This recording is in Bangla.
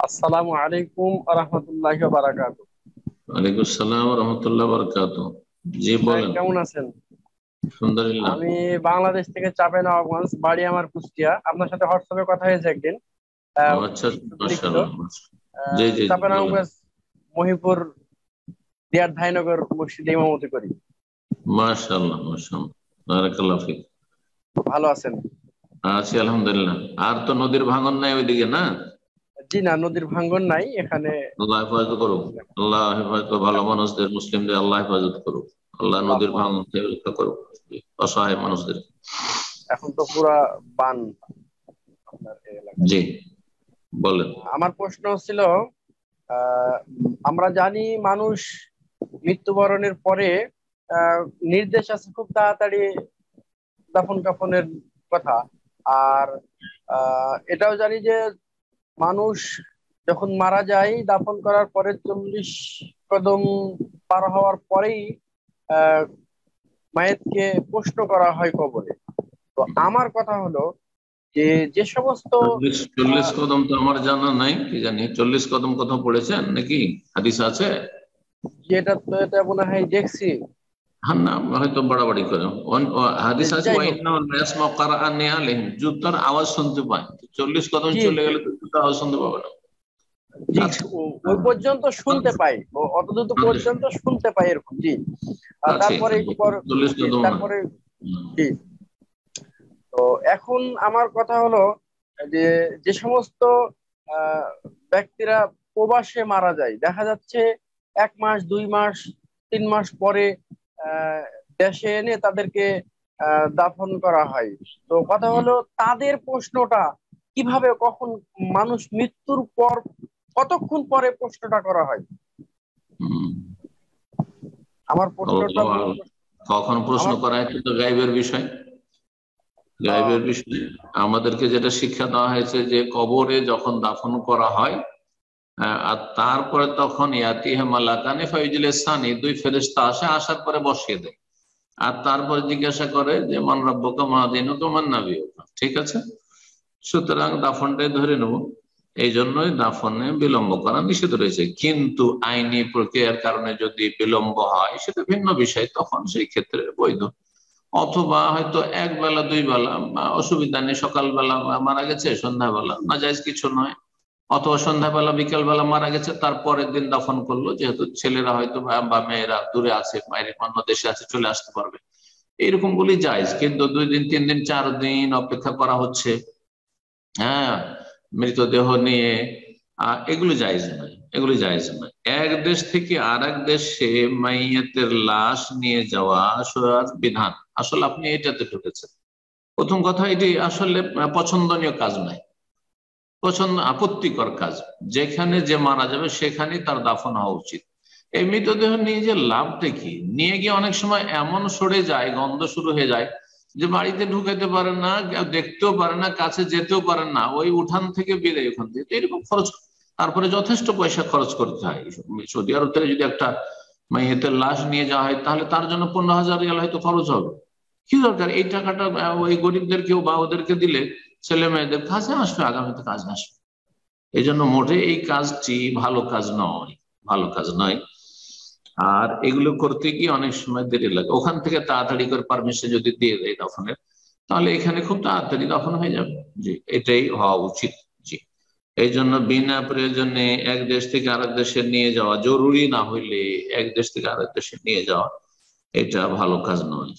আসসালামু আলাইকুম আরহামতুল্লাহি ওয়া বারাকাতুহু। ওয়ালাইকুম আসসালাম রহমতুল্লাহ বরকাত। জি ভাই বলেন। কেমন আছেন? আলহামদুলিল্লাহ। আমি বাংলাদেশ থেকে চাঁপাইনবাবগঞ্জ, বাড়ি আমার কুষ্টিয়া। আপনার সাথে হোয়াটসঅ্যাপে কথা হয়েছে একদিন। ও আহ, আচ্ছা, পরিচিত। মাশাআল্লাহ। জি জি জি বলেন। চাঁপাইনবাবগঞ্জ মহিপুর দিয়ার ধাইনগর মসজিদে ইমামতি করি। মাশাআল্লাহ মাশাআল্লাহ, বারাকাল্লাহ ফিক। ভালো আছেন? আছি আলহামদুলিল্লাহ। আর তো নদীর ভাঙন নাই ওইদিকে, না? জি না, নদীর ভাঙ্গন নাই এখানে। আল্লাহ হেফাজত করুক। আল্লাহ হেফাজত করুক, ভালো মানুষদের, মুসলিমদের আল্লাহ হেফাজত করুক। আল্লাহ নদীর আল্লাহুম্মা ভাঙন আমিন। থেকে রক্ষা করুক অসহায় মানুষদের। এখন তো পুরা বান আপনার এই এলাকায়। জি বলেন। আমার প্রশ্ন ছিল, আহ, আমরা জানি মানুষ মৃত্যুবরণের পরে আহ, নির্দেশ আছে খুব তাড়াতাড়ি দাফন কাফনের কথা। আর এটাও জানি যে মানুষ যখন মারা যায় দাফন করার পরে 40 কদম পার হওয়ার পরেই আহ মায়েতকে প্রশ্ন করা হয় কবরে। তো আমার কথা হলো যে যে সমস্ত 40 আহ কদম তো আমার জানা নাই, কি জানি 40 কদম কথা পড়েছেন নাকি? হাদিস আছে? যেটা তো এটা মনে হয় দেখছি। হ্যাঁ, না হয়তো বাড়াবাড়ি করে। হাদিস আছে যাই হোক, ওয়াইন্না নাস মাকারাআন নিআলিহিম, জুতার আওয়াজ শুনতে পায়। 40 কদম জি চলে জি গেলে তো জুতার আওয়াজ শুনতে পাবে না। জি, আছে। ওই পর্যন্ত শুনতে পাই, অতদূর পর্যন্ত শুনতে পাই এরকম, জি। আছে তারপরে একটু পর, 40 কদম না। তারপরে, হুম। জি। তো এখন আমার কথা হলো যে যে সমস্ত আহ, ব্যক্তিরা প্রবাসে মারা যায়, দেখা যাচ্ছে 1 মাস 2 মাস 3 মাস পরে আহ, দেশে এনে তাদেরকে দাফন করা হয়। তো কথা হুম। হলো তাদের প্রশ্নটা কিভাবে, কখন, মানুষ মৃত্যুর পর কতক্ষণ পরে প্রশ্নটা করা হয়? হুম। আমার প্রশ্নটা আল্লাহু মূল আ'লাম। কখন প্রশ্ন আমার, করা হচ্ছে তো গায়বের বিষয়। গায়বের বিষয়। আমাদেরকে যেটা শিক্ষা দেওয়া হয়েছে যে কবরে যখন দাফন করা হয়, আর তারপরে তখন ইয়াতিহে মালাকানি ফায়ুজলিসানি, দুই ফেরেশতা আসে, আসার পরে বসিয়ে দেয়। আর তারপরে জিজ্ঞাসা করে যে মান রাব্বুকা মা দীনুকা মান নাবিয়ুকা। ঠিক আছে, সুতরাং দাফনটাই ধরে নেব। এই জন্যই দাফনে বিলম্ব করা নিষেধ রয়েছে, কিন্তু আইনি প্রক্রিয়ার কারণে যদি বিলম্ব হয় সেটা ভিন্ন বিষয়, তখন সেই ক্ষেত্রে বৈধ। অথবা হয়তো এক বেলা দুই বেলা অসুবিধা নেই, সকালবেলা মারা গেছে সন্ধ্যাবেলা নাজায়েজ কিছু নয়। অথবা সন্ধ্যাবেলা বিকেল বেলা মারা গেছে, তারপরের দিন দাফন করলো, যেহেতু ছেলেরা হয়তো বা মেয়েরা দূরে আছে, বাইরে অন্য দেশে আছে, চলে আসতে পারবে, এইরকম গুলি জায়েজ। কিন্তু 2 দিন 3 দিন 4 দিন অপেক্ষা করা হচ্ছে, হ্যাঁ, মৃতদেহ নিয়ে, এগুলো জায়েজ নয়, এগুলো জায়েজ নয়। এক দেশ থেকে আর এক দেশে মাইয়াতের লাশ নিয়ে যাওয়া শরিয়ার বিধান, আসলে আপনি এটাতে ঢুকেছেন। প্রথম কথা, এটি আসলে পছন্দনীয় কাজ নয়, পছন্দ আপত্তিকর কাজ। যেখানে যে মারা যাবে সেখানেই তার দাফন হওয়া উচিত। এই মৃতদেহ নিয়ে যে লাভটা কি, নিয়ে গিয়ে অনেক সময় এমন সরে যায়, গন্ধ শুরু হয়ে যায় যে বাড়িতে ঢুকাতে পারেন না, কেউ দেখতেও পারে না, কাছে যেতেও পারেন না, ওই উঠান থেকে বিদায়, ওখান থেকে তো এরকম খরচ, তারপরে যথেষ্ট পয়সা খরচ করতে হয়। সৌদি আরব থেকে যদি একটা মাইয়াতের লাশ নিয়ে যাওয়া হয় তাহলে তার জন্য 15,000 রিয়াল হয়তো খরচ হবে। কি দরকার এই টাকাটা ওই গরিবদেরকেও বা ওদেরকে দিলে ছেলে মেয়েদের কাজে আসবে, আগামীতে কাজে আসবে। এই জন্য মোটে এই কাজটি ভালো কাজ নয়, ভালো কাজ নয়। আর এগুলো করতে গিয়ে অনেক সময় দেরি লাগে। ওখান থেকে তাড়াতাড়ি করে পারমিশন যদি দিয়ে দেয় দফনের, তাহলে এখানে খুব তাড়াতাড়ি দফন হয়ে যাবে। জি, এটাই হওয়া উচিত। জি, এই জন্য বিনা প্রয়োজনে এক দেশ থেকে আরেক দেশে নিয়ে যাওয়া, জরুরি না হইলে এক দেশ থেকে আরেক দেশে নিয়ে যাওয়া, এটা ভালো কাজ নয়।